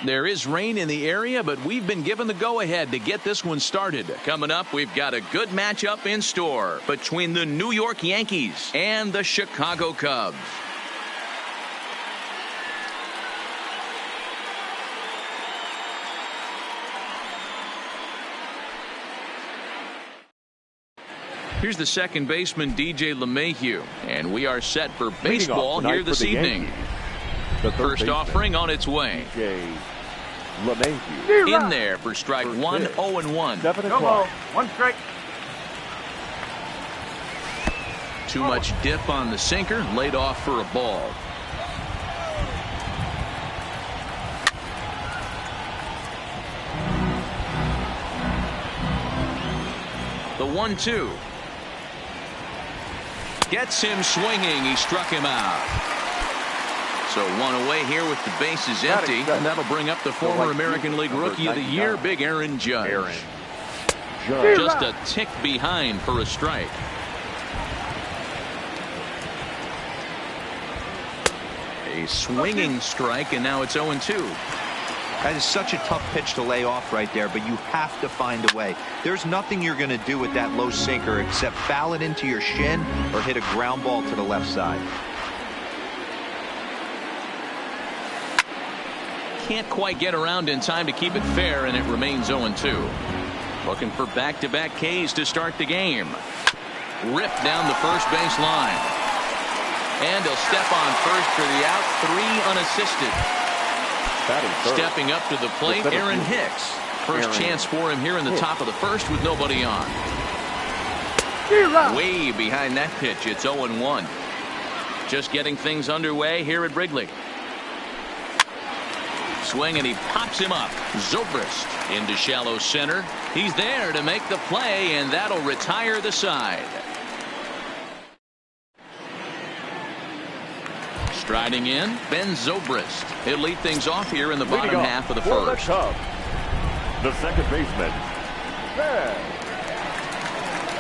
There is rain in the area, but we've been given the go-ahead to get this one started. Coming up, we've got a good matchup in store between the New York Yankees and the Chicago Cubs. Here's the second baseman, DJ LeMahieu, and we are set for baseball here this evening. The first offering on its way. In there for strike one, 0-1. 7 o'clock. 1 strike. Too much dip on the sinker, laid off for a ball. The 1-2. Gets him swinging. He struck him out. So one away here with the bases empty. And that'll bring up the former American League Rookie of the Year, Big Aaron Judge. Just a tick behind for a strike. A swinging strike, and now it's 0-2. That is such a tough pitch to lay off right there, but you have to find a way. There's nothing you're going to do with that low sinker except foul it into your shin or hit a ground ball to the left side. Can't quite get around in time to keep it fair, and it remains 0-2. Looking for back-to-back Ks to start the game. Ripped down the first base line. And he'll step on first for the out, 3 unassisted. Stepping up to the plate, Aaron Hicks. First chance for him here in the top of the first with nobody on. Way behind that pitch, it's 0-1. Just getting things underway here at Wrigley. Swing, and he pops him up. Zobrist into shallow center. He's there to make the play, and that'll retire the side. Striding in, Ben Zobrist. He'll lead things off here in the bottom half of the first. The second baseman, Ben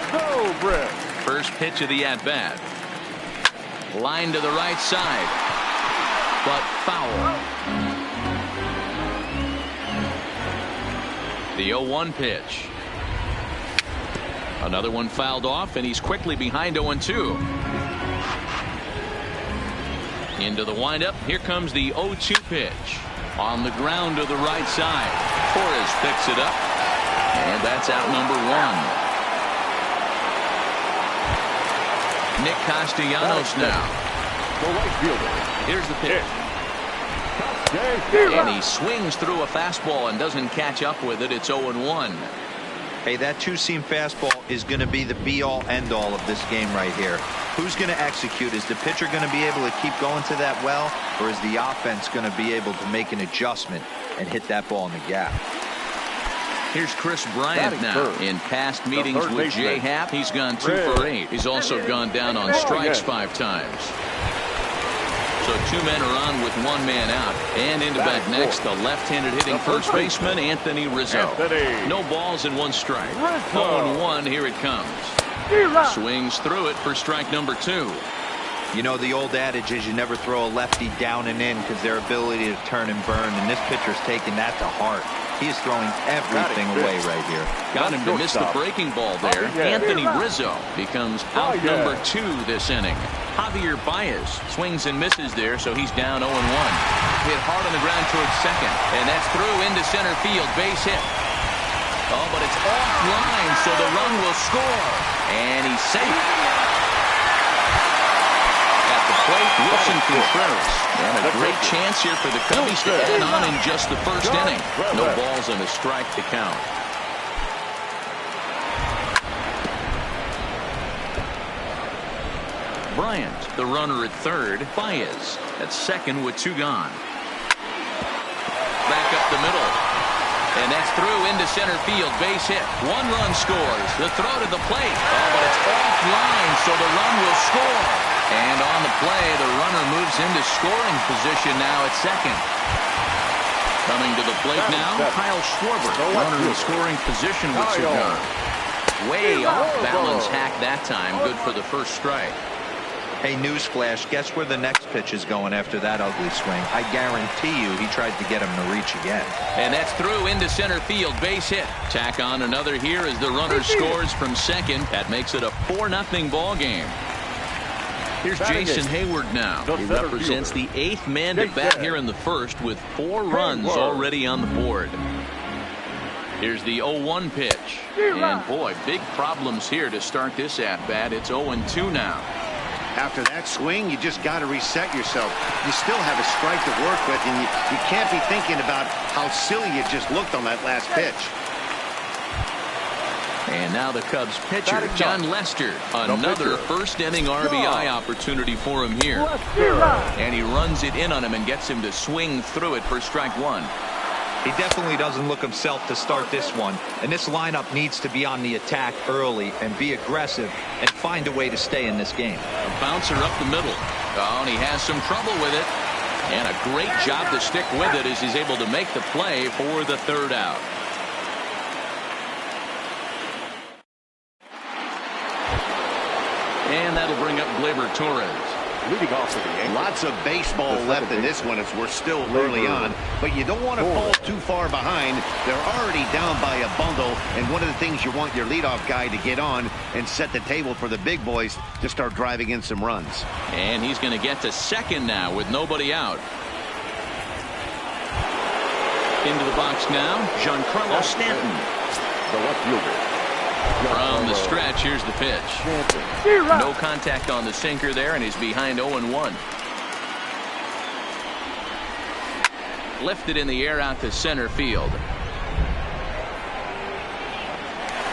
Zobrist. First pitch of the at-bat. Line to the right side, but foul. The 0-1 pitch. Another one fouled off, and he's quickly behind 0-2. Into the windup. Here comes the 0-2 pitch. On the ground to the right side. Torres picks it up. And that's out number 1. Nick Castellanos now. The right fielder. Here's the pitch. And he swings through a fastball and doesn't catch up with it. It's 0-1. Hey, that two-seam fastball is going to be the be-all, end-all of this game right here. Who's going to execute? Is the pitcher going to be able to keep going to that well, or is the offense going to be able to make an adjustment and hit that ball in the gap? Here's Chris Bryant now. In past meetings with Jay Happ, he's gone 2 for 8. He's also gone down on strikes 5 times. So 2 men are on with 1 man out. And into bat next, the left-handed hitting first baseman, Anthony Rizzo. No balls and 1 strike. 0-1, here it comes. Swings through it for strike number 2. You know, the old adage is you never throw a lefty down and in because their ability to turn and burn, and this pitcher's taking that to heart. He is throwing everything away right here. Got him to miss the breaking ball there. Anthony Rizzo becomes out number 2 this inning. Javier Baez swings and misses there, so he's down 0-1. Hit hard on the ground towards second, and that's through into center field. Base hit. Oh, but it's offline, so the run will score. And he's safe. At the plate, Wilson Contreras. And a great chance here for the Cubbies to add on in just the first inning. No balls and a strike to count. Bryant, the runner at third. Baez at second with 2 gone. Back up the middle. And that's through into center field. Base hit. 1 run scores. The throw to the plate. Oh, but it's offline, so the run will score. And on the play, the runner moves into scoring position now at second. Coming to the plate now, Kyle Schwarber. Runner in scoring position with 2 gone. Way off balance hack that time. Good for the first strike. Hey, newsflash, guess where the next pitch is going after that ugly swing? I guarantee you he tries to get him to reach again. And that's through into center field, base hit. Tack on another here as the runner scores from second. That makes it a 4-0 ball game. Here's Jason Hayward now. He represents the 8th man to bat here in the first with 4 runs already on the board. Here's the 0-1 pitch. And boy, big problems here to start this at-bat. It's 0-2 now. After that swing, you just got to reset yourself. You still have a strike to work with, and you can't be thinking about how silly you just looked on that last pitch. And now the Cubs pitcher, John Lester. Another first-inning RBI opportunity for him here. And he runs it in on him and gets him to swing through it for strike 1. He definitely doesn't look himself to start this one, and this lineup needs to be on the attack early and be aggressive and find a way to stay in this game. A bouncer up the middle. Oh, and he has some trouble with it. And a great job to stick with it as he's able to make the play for the 3rd out. And that'll bring up Gleyber Torres. Leading off of the Yankees. Lots of baseball left in this one as we're still early on, but you don't want to fall too far behind. They're already down by a bundle, and one of the things you want your leadoff guy to get on and set the table for the big boys to start driving in some runs. And he's going to get to second now with nobody out. Into the box now, Giancarlo Stanton. The left fielder. From the stretch, here's the pitch. No contact on the sinker there, and he's behind 0-1. Lifted in the air out to center field.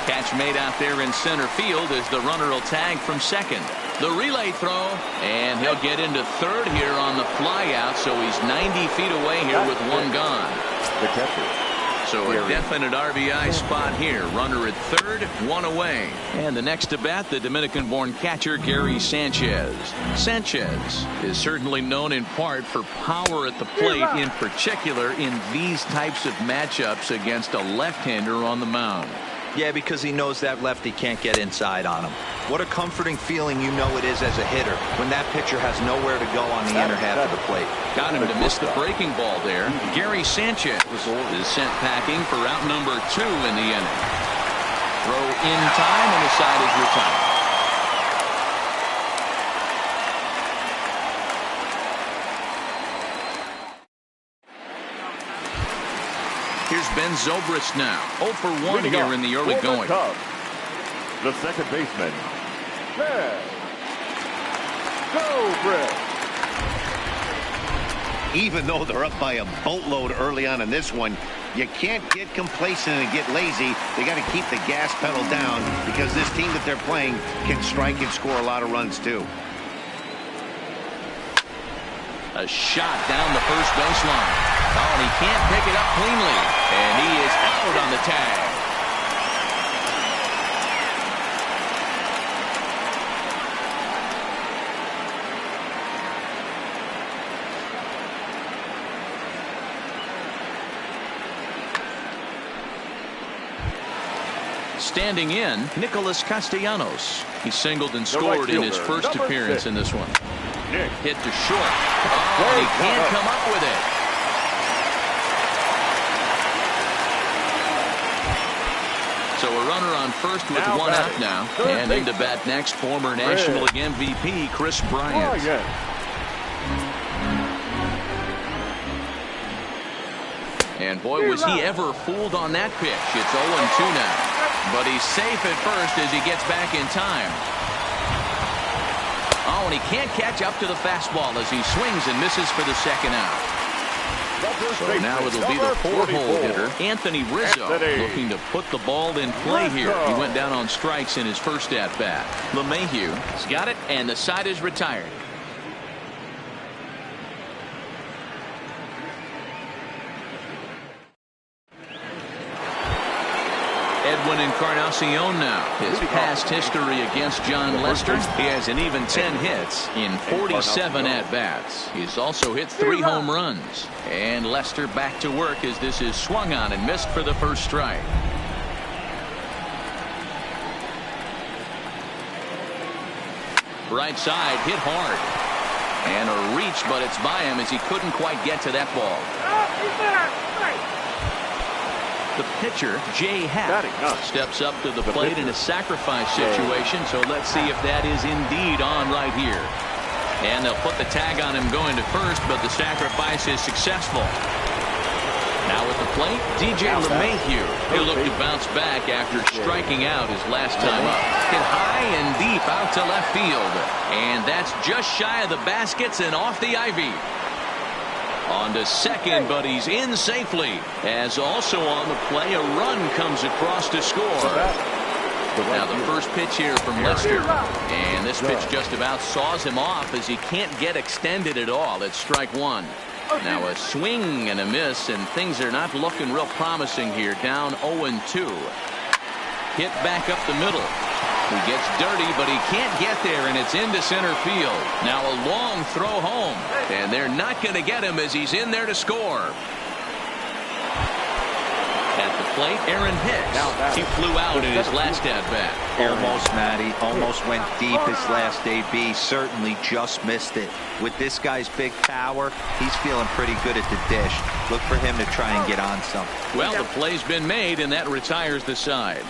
Catch made out there in center field as the runner will tag from second. The relay throw, and he'll get into third here on the fly out, so he's 90 feet away here with 1 gone. The catcher. So a definite RBI spot here. Runner at third, 1 away. And the next to bat, the Dominican-born catcher Gary Sanchez. Sanchez is certainly known in part for power at the plate, in particular in these types of matchups against a left-hander on the mound. Yeah, because he knows that lefty can't get inside on him. What a comforting feeling you know it is as a hitter when that pitcher has nowhere to go on the inner half of the plate. Got him to miss the breaking ball there. Gary Sanchez is sent packing for out number 2 in the inning. Throw in time, and the side is retired. Here's Ben Zobrist now. 0 for 1 here in the early going. The second baseman, Ben Zobrist. Even though they're up by a boatload early on in this one, you can't get complacent and get lazy. They got to keep the gas pedal down because this team that they're playing can strike and score a lot of runs too. A shot down the first baseline. Oh, and he can't pick it up cleanly. And he is out on the tag. Standing in, Nicholas Castellanos. He singled and scored in his first appearance in this one. Hit to short. Oh, he can't come up with it. So a runner on first with 1 out now. And into bat next, former National League MVP Chris Bryant. And boy, was he ever fooled on that pitch. It's 0-2 now. But he's safe at first as he gets back in time. Oh, and he can't catch up to the fastball as he swings and misses for the second out. So now it'll be the 4-hole hitter, Anthony Rizzo, looking to put the ball in play here. He went down on strikes in his first at-bat. LeMahieu has got it, and the side is retired. Edwin Encarnacion now. His past history against John Lester. He has an even 10 hits in 47 at-bats. He's also hit 3 home runs. And Lester back to work as this is swung on and missed for the first strike. Right side, hit hard. And a reach, but it's by him as he couldn't quite get to that ball. The pitcher, Jay Happ, steps up to the plate in a sacrifice situation, so let's see if that is indeed on right here. And they'll put the tag on him going to first, but the sacrifice is successful. Now at the plate, DJ LeMahieu. He'll look to bounce back after striking out his last time up. Hit high and deep out to left field. And that's just shy of the baskets and off the ivy. On to second, but he's in safely. As also on the play, a run comes across to score. Now the first pitch here from Lester. And this pitch just about saws him off as he can't get extended at all. It's strike one. Now a swing and a miss, and things are not looking real promising here. Down 0-2. Hit back up the middle. He gets dirty, but he can't get there, and it's into center field. Now a long throw home, and they're not going to get him as he's in there to score. At the plate, Aaron Hicks. He flew out in his last at-bat. Almost, Matty. Almost went deep his last AB. Certainly just missed it. With this guy's big power, he's feeling pretty good at the dish. Look for him to try and get on something. Well, the play's been made, and that retires the side.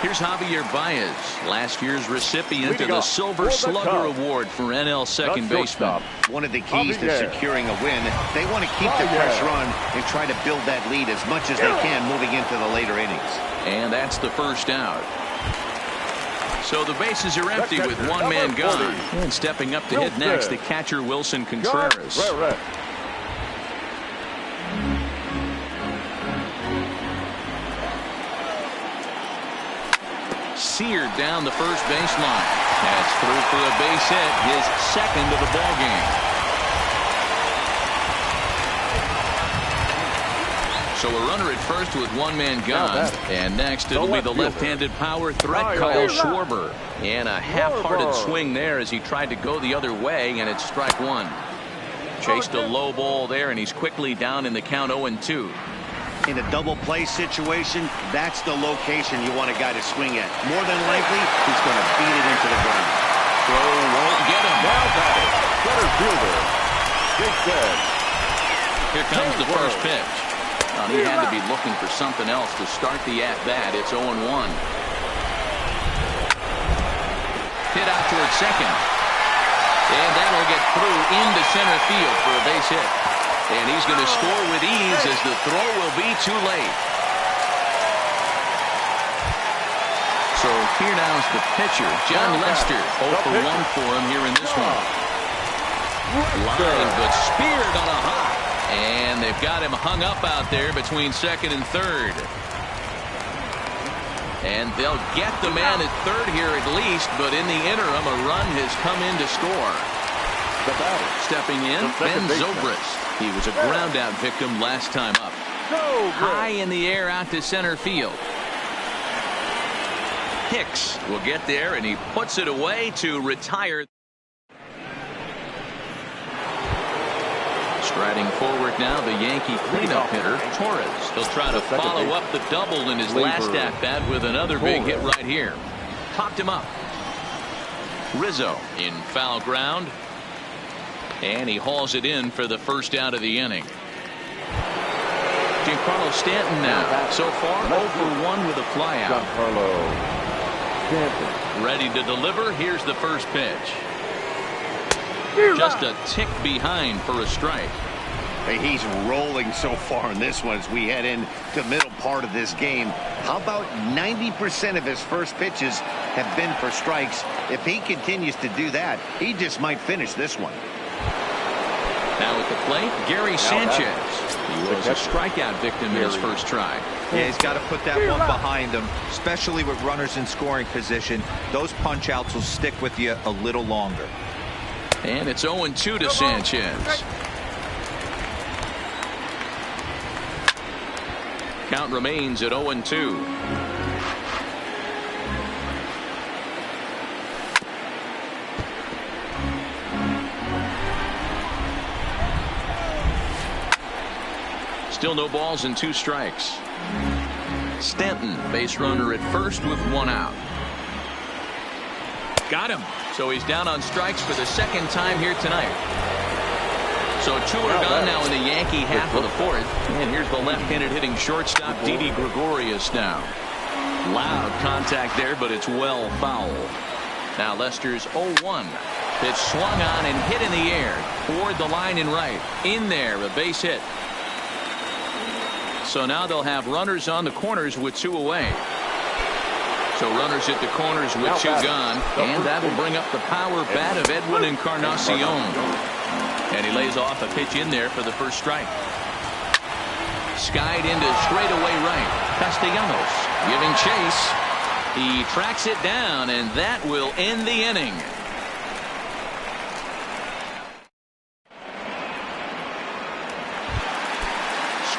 Here's Javier Baez, last year's recipient of the Silver Slugger Award for NL second baseman. One of the keys to securing a win, they want to keep the pressure on and try to build that lead as much as they can moving into the later innings. And that's the first out. So the bases are empty with one man gone. And stepping up to hit next, the catcher Wilson Contreras. Seared down the first baseline. That's through for a base hit, his second of the ball game. So a runner at first with one man gone, and next it'll be the left-handed power threat Kyle Schwarber. And a half-hearted swing there as he tried to go the other way, and it's strike one. Chased a low ball there, and he's quickly down in the count 0-2. In a double play situation, that's the location you want a guy to swing at. More than likely, he's going to beat it into the ground. Throw won't get him. Now batting, center fielder, Big Ted. Here comes the first pitch. Well, he had to be looking for something else to start the at-bat. It's 0-1. Hit out towards second. And that'll get through into center field for a base hit. And he's going to score with ease as the throw will be too late. So here now is the pitcher, John Lester. 0 for 1 for him here in this one. Line, but speared on a hop. And they've got him hung up out there between second and third. And they'll get the man at third here at least, but in the interim, a run has come in to score. Stepping in, Ben Zobrist. He was a ground-out victim last time up. High in the air out to center field. Hicks will get there, and he puts it away to retire. Striding forward now, the Yankee cleanup hitter, Torres. He'll try to follow up the double in his last at-bat with another big hit right here. Popped him up. Rizzo in foul ground. And he hauls it in for the first out of the inning. Giancarlo Stanton now. So far, 0 for 1 with a flyout. Ready to deliver. Here's the first pitch. Just a tick behind for a strike. Hey, he's rolling so far in this one as we head into the middle part of this game. How about 90% of his first pitches have been for strikes? If he continues to do that, he just might finish this one. Now at the plate, Gary Sanchez. He was a strikeout victim in his first try. Yeah, he's got to put that one behind him, especially with runners in scoring position. Those punch-outs will stick with you a little longer. And it's 0-2 to Sanchez. Count remains at 0-2. Still no balls and 2 strikes. Stanton, base runner at first with 1 out. Got him. So he's down on strikes for the 2nd time here tonight. So 2 are gone now in the Yankee half of the 4th. And here's the left-handed hitting shortstop, Didi Gregorius now. Loud contact there, but it's well foul. Now Lester's 0-1. Pitch swung on and hit in the air. Toward the line and right. In there, a base hit. So now they'll have runners on the corners with 2 away. So runners at the corners with 2 gone. And that'll bring up the power bat of Edwin Encarnacion. And he lays off a pitch in there for the first strike. Skied into straightaway right. Castellanos giving chase. He tracks it down, and that will end the inning.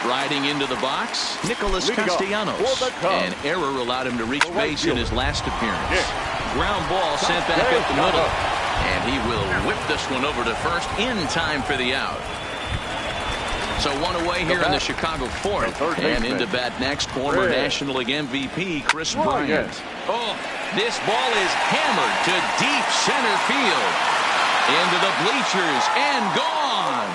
Striding into the box, Nicholas Castellanos. An error allowed him to reach base in his last appearance. Ground ball sent back up the middle. And he will whip this one over to first in time for the out. So 1 away here in the Chicago 4th. And into bat next, former National League MVP Chris Bryant. Oh, this ball is hammered to deep center field. Into the bleachers and gone.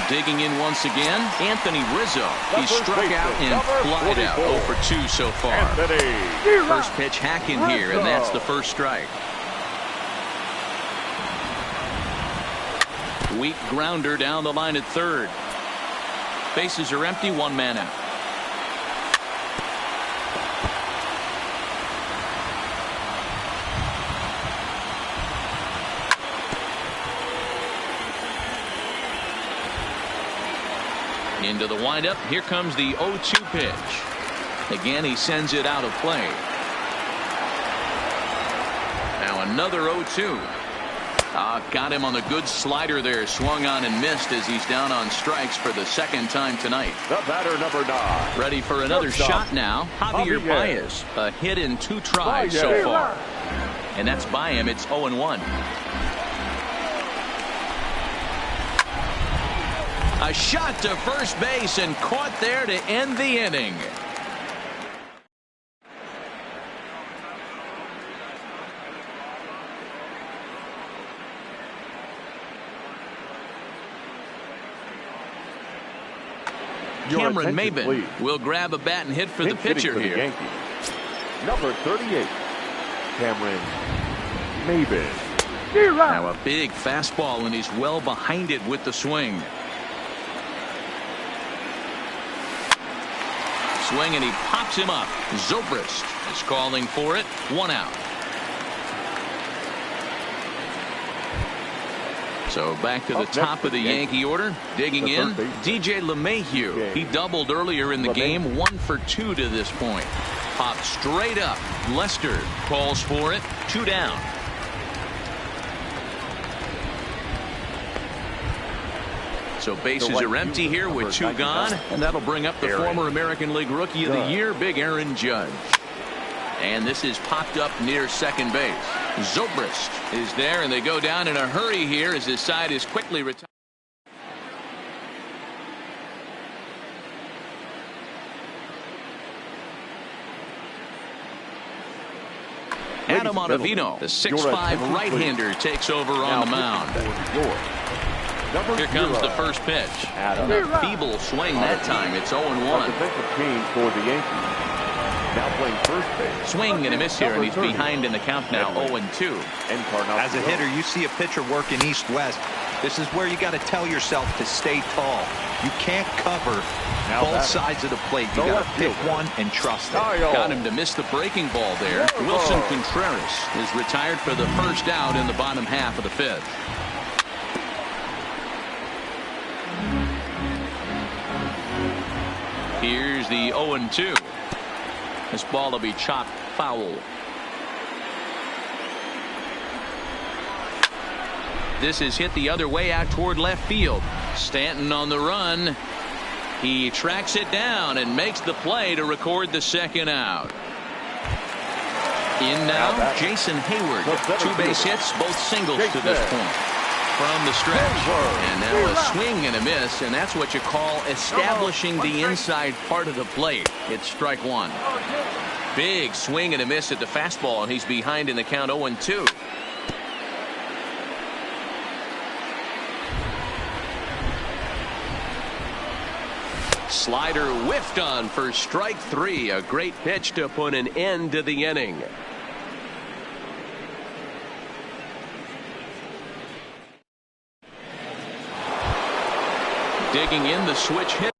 Digging in once again, Anthony Rizzo. He struck out and flied out 0 for 2 so far. First pitch hack in here, and that's the first strike. Weak grounder down the line at third. Bases are empty, 1 man out. Into the windup. Here comes the 0-2 pitch. Again, he sends it out of play. Now another 0-2. Got him on the good slider there. Swung on and missed as he's down on strikes for the 2nd time tonight. The batter, number 9. Ready for another shot now. Javier Baez. A hit in 2 tries so far. And that's by him. It's 0-1. A shot to first base and caught there to end the inning. Cameron Maben will grab a bat and hit for the pitcher here. Number 38, Cameron Maben. Now a big fastball, and he's well behind it with the swing. Swing, and he pops him up. Zobrist is calling for it. 1 out. So back to the top of the Yankee order. Digging in, DJ LeMahieu. He doubled earlier in the game. 1 for 2 to this point. Popped straight up. Lester calls for it. 2 down. So bases are empty here with 2 gone. And that'll bring up the former American League Rookie of the Year, Big Aaron Judge. And this is popped up near second base. Zobrist is there, and they go down in a hurry here as his side is quickly retired. Adam Ottavino, the 6'5" right-hander, takes over on the mound. Here comes the first pitch. A feeble swing that time. It's 0-1. For the Yankees. Now playing first base. Swing and a miss here, and he's behind in the count now, 0-2. As a hitter, you see a pitcher working east-west. This is where you got to tell yourself to stay tall. You can't cover both sides of the plate. You got to pick one and trust it. Got him to miss the breaking ball there. Wilson Contreras is retired for the first out in the bottom half of the 5th. Here's the 0-2. This ball will be chopped foul. This is hit the other way out toward left field. Stanton on the run. He tracks it down and makes the play to record the 2nd out. In now, Jason Hayward. 2 base hits, both singles to this point. from the stretch. And now a swing and a miss, and that's what you call establishing the inside part of the plate. It's strike one. Big swing and a miss at the fastball, and he's behind in the count 0-2. Slider whiffed on for strike three. A great pitch to put an end to the inning. Digging in the switch hit.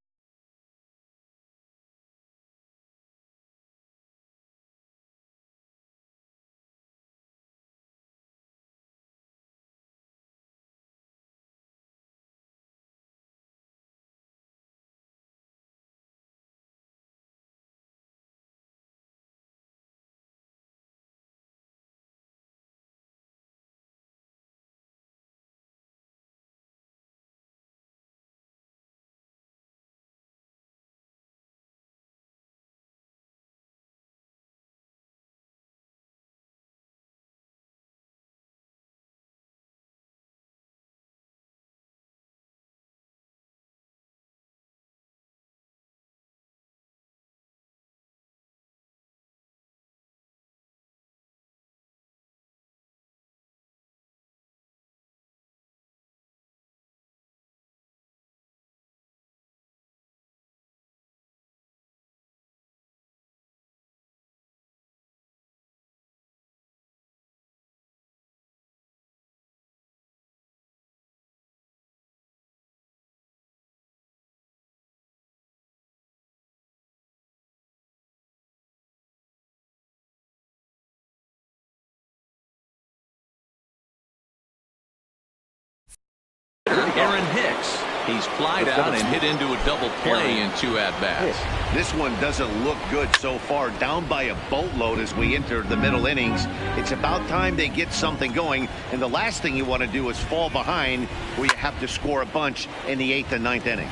Aaron Hicks. He's flied out and hit into a double play in 2 at-bats. This one doesn't look good so far. Down by a boatload as we enter the middle innings. It's about time they get something going. And the last thing you want to do is fall behind where you have to score a bunch in the 8th and 9th inning.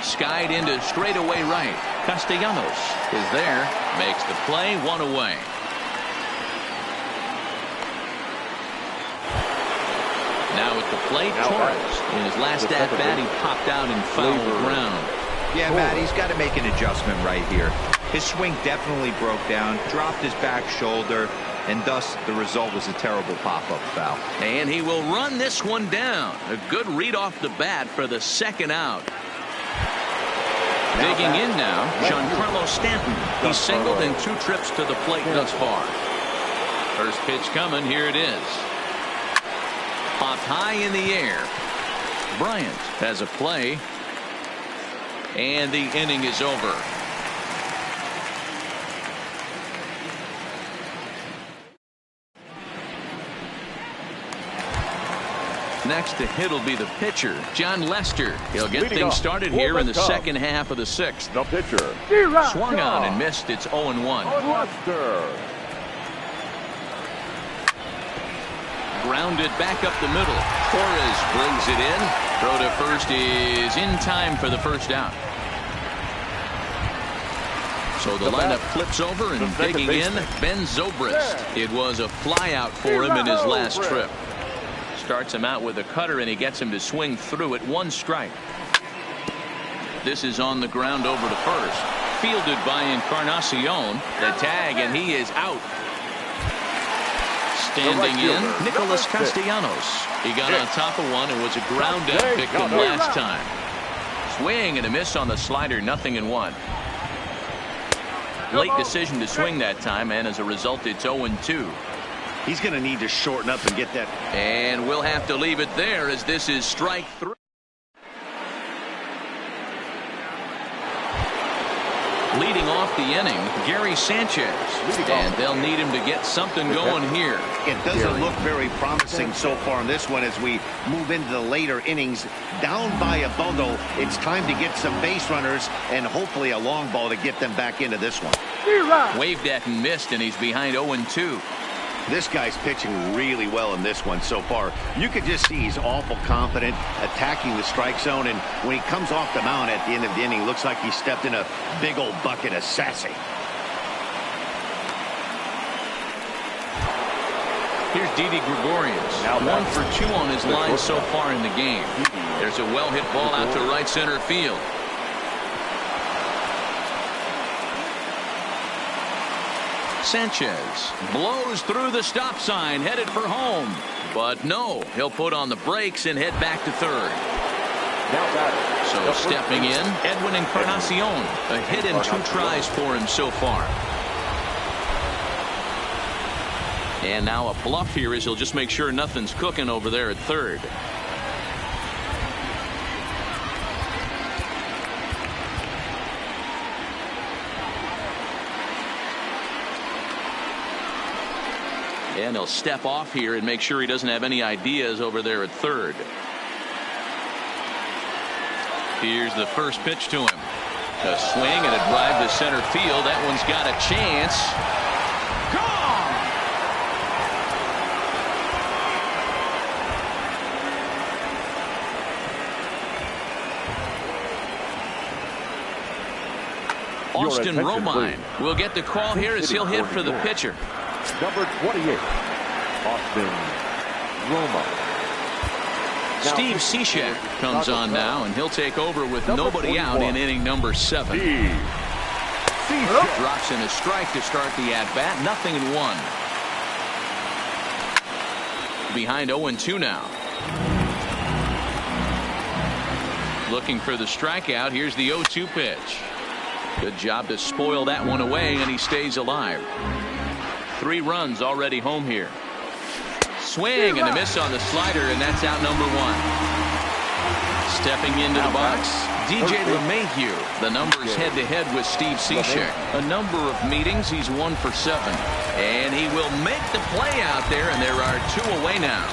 Skied into straightaway right. Castellanos is there. Makes the play, 1 away. Now at the plate, Torres. In his last at-bat, he popped out in foul ground. Yeah, Matt, he's got to make an adjustment right here. His swing definitely broke down, dropped his back shoulder, and thus the result was a terrible pop-up foul. And he will run this one down. A good read off the bat for the second out. Digging in now, Giancarlo Stanton. He's singled in 2 trips to the plate thus far. First pitch coming. Here it is. Popped high in the air. Bryant has a play. And the inning is over. Next to hit will be the pitcher, John Lester. He'll get things started here in the second half of the 6th. The pitcher. Swung on and missed. It's 0-1. Lester. Grounded back up the middle. Torres brings it in. Throw to first is in time for the first out. So the lineup flips over and digging in, Ben Zobrist. It was a flyout for him in his last trip. Starts him out with a cutter and he gets him to swing through it. 1 strike. This is on the ground over to first. Fielded by Encarnacion. The tag, and he is out. Standing in, Nicholas Castellanos. He got on top of one and was a ground out victim last time. Swing and a miss on the slider. 0-1. Late decision to swing that time, and as a result, it's 0-2. He's going to need to shorten up and get that. And we'll have to leave it there as this is strike 3. Leading off the inning, Gary Sanchez. And they'll need him to get something going here. It doesn't look very promising so far in this one as we move into the later innings. Down by a bundle, it's time to get some base runners and hopefully a long ball to get them back into this one. Waved at and missed, and he's behind 0-2. This guy's pitching really well in this one so far. You could just see he's awful confident, attacking the strike zone, and when he comes off the mound at the end of the inning, looks like he stepped in a big old bucket of sassy. Here's Didi Gregorius. Now 1 for 2 on his line so far in the game. There's a well-hit ball out to right center field. Sanchez blows through the stop sign, headed for home. But no, he'll put on the brakes and head back to third. So stepping in, Edwin Encarnacion. A hit and 2 tries for him so far. And now a bluff here as he'll just make sure nothing's cooking over there at third. And he'll step off here and make sure he doesn't have any ideas over there at third. Here's the first pitch to him. A swing and a drive to center field. That one's got a chance. Gone. Austin Romine will get the call here as he'll hit for the pitcher. Number 28, Austin Romine. Steve Cishek comes on now, and he'll take over with nobody out in inning number 7. Drops in a strike to start the at-bat. 0-1. Behind 0-2 now. Looking for the strikeout. Here's the 0-2 pitch. Good job to spoil that one away, and he stays alive. 3 runs already home here. Swing and a miss on the slider, and that's out number 1. Stepping into the box, DJ LeMahieu. The numbers head-to-head with Steve Cishek. A number of meetings, he's 1 for 7. And he will make the play out there, and there are 2 away now.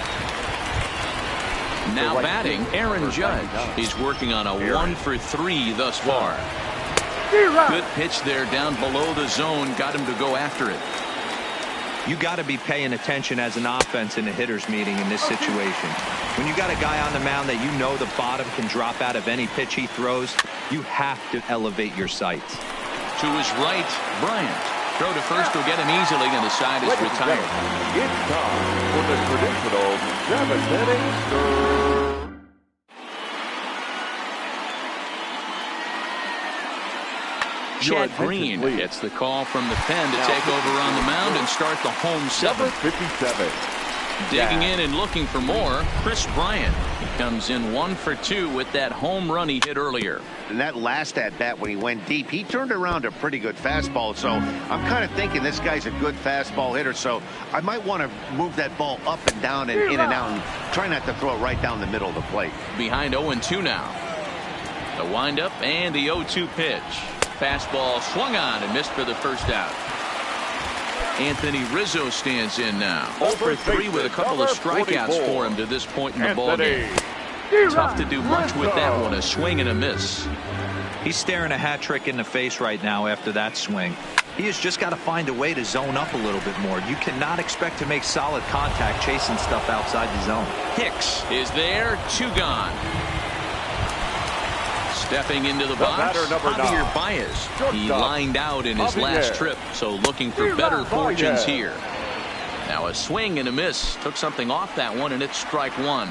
Now batting, Aaron Judge. He's working on a 1 for 3 thus far. Good pitch there down below the zone. Got him to go after it. You got to be paying attention as an offense in a hitter's meeting in this situation. When you got a guy on the mound that you know the bottom can drop out of any pitch he throws, you have to elevate your sights. To his right, Bryant. Throw to first will get him easily, and the side is retired. It's time for the traditional 7th-inning stir. Chad Green gets the call from the pen to take over on the mound and start the home 7th. 57. Digging in and looking for more, Chris Bryant. He comes in 1 for 2 with that home run he hit earlier. And that last at-bat when he went deep, he turned around a pretty good fastball. So I'm kind of thinking this guy's a good fastball hitter. So I might want to move that ball up and down and in and out and try not to throw it right down the middle of the plate. Behind 0-2 now. The windup and the 0-2 pitch. Fastball swung on and missed for the first out. Anthony Rizzo stands in now. 0 for 3 with a couple of strikeouts for him to this point in the ballgame. Tough to do much with that one. A swing and a miss. He's staring a hat trick in the face right now after that swing. He has just got to find a way to zone up a little bit more. You cannot expect to make solid contact chasing stuff outside the zone. Hicks is there. 2 gone. Stepping into the box, Javier Baez. He lined out in his last trip, so looking for better fortunes here. Now a swing and a miss. Took something off that one, and it's strike 1.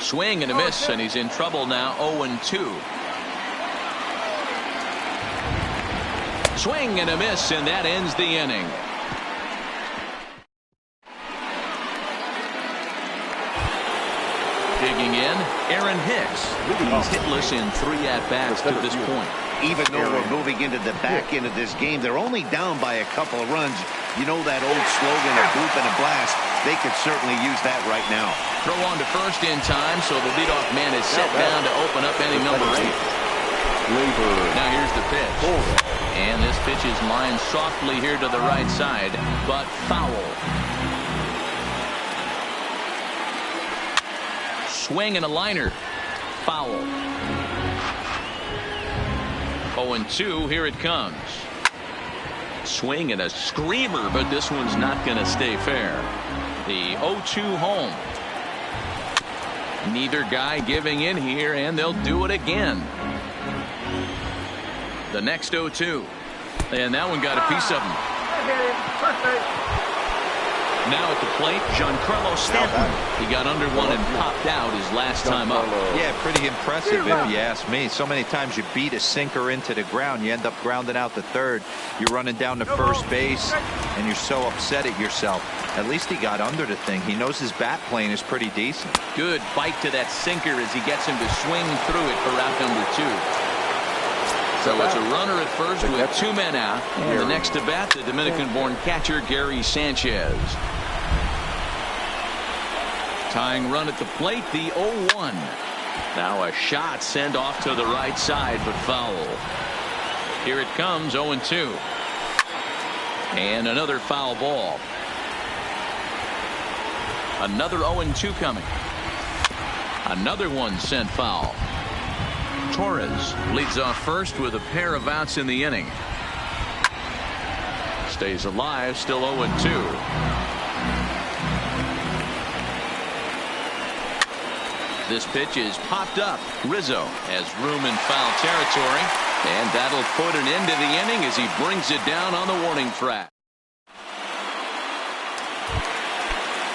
Swing and a miss, and he's in trouble now. 0-2. Swing and a miss, and that ends the inning. Digging in, Aaron Hicks. He's hitless in 3 at-bats to this point. Even though we're moving into the back end of this game, they're only down by a couple of runs. You know that old slogan, a boop and a blast. They could certainly use that right now. Throw on to first in time, so the leadoff man is set down to open up inning number 8. Now here's the pitch. And this pitch is lined softly here to the right side, but foul. Swing and a liner. Foul. 0-2. Here it comes. Swing and a screamer, but this one's not going to stay fair. The 0-2 home. Neither guy giving in here, and they'll do it again. The next 0-2. And that one got a piece of him. Now at the plate, Giancarlo Stanton. He got under one and popped out his last time up. Yeah, pretty impressive if you ask me. So many times you beat a sinker into the ground, you end up grounding out to third. You're running down to first base, and you're so upset at yourself. At least he got under the thing. He knows his bat plane is pretty decent. Good bite to that sinker as he gets him to swing through it for out number 2. So it's a runner at first with 2 men out. And the next to bat, the Dominican-born catcher, Gary Sanchez. Tying run at the plate, the 0-1. Now a shot sent off to the right side, but foul. Here it comes, 0-2. And another foul ball. Another 0-2 coming. Another one sent foul. Torres leads off first with a pair of outs in the inning. Stays alive, still 0-2. This pitch is popped up. Rizzo has room in foul territory, and that'll put an end to the inning as he brings it down on the warning track.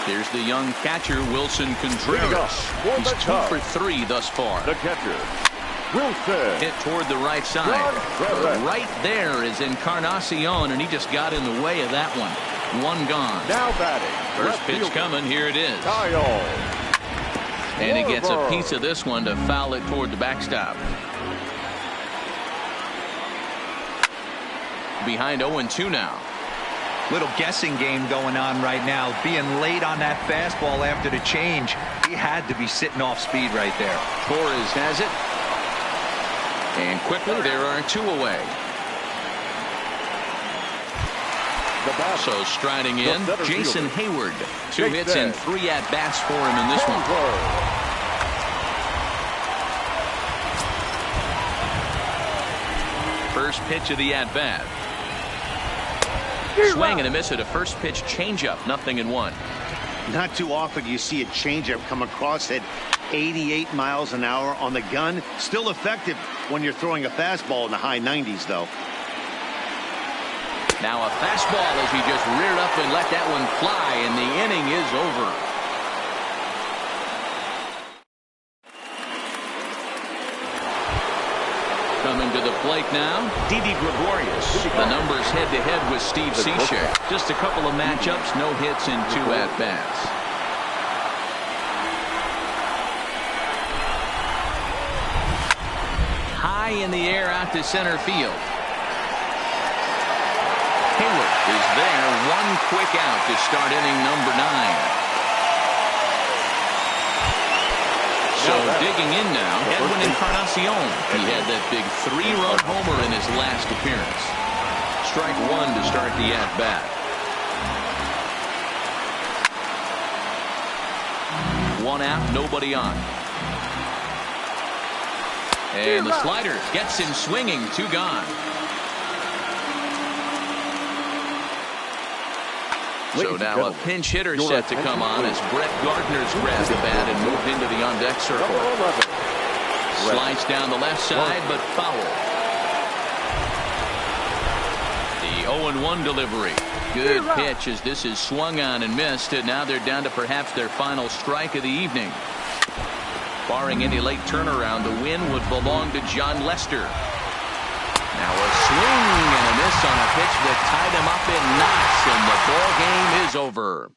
Here's the young catcher, Wilson Contreras. He's 2 for 3 thus far. The catcher, Wilson. Hit toward the right side. Right there is Encarnacion, and he just got in the way of that one. One gone. Now batting. First pitch coming. Here it is. Kyle. And he gets a piece of this one to foul it toward the backstop. Behind 0-2 now. Little guessing game going on right now. Being late on that fastball after the change. He had to be sitting off speed right there. Torres has it. And quickly there are 2 away. So striding in, Jason Hayward. 2 hits and 3 at-bats for him in this one. First pitch of the at-bat. Swing and a miss at a first pitch changeup. 0-1. Not too often you see a changeup come across at 88 miles an hour on the gun. Still effective when you're throwing a fastball in the high 90s, though. Now a fastball as he just reared up and let that one fly, and the inning is over. Coming to the plate now, Didi Gregorius. The numbers head-to-head with Steve Cishek. Just a couple of matchups, no hits and 2 at-bats. High in the air out to center field. Hayward is there, 1 quick out to start inning number 9. So digging in now, Edwin Encarnacion. He had that big 3-run homer in his last appearance. Strike 1 to start the at-bat. 1 out, nobody on. And the slider gets him swinging, 2 gone. So now a pinch hitter set to come on as Brett Gardner's grabbed the bat and moved into the on-deck circle. Slides down the left side, but foul. The 0-1 delivery. Good pitch as this is swung on and missed, and now they're down to perhaps their final strike of the evening. Barring any late turnaround, the win would belong to John Lester. Now a swing and a miss on a pitch that tied him up in knots, and the ball game is over.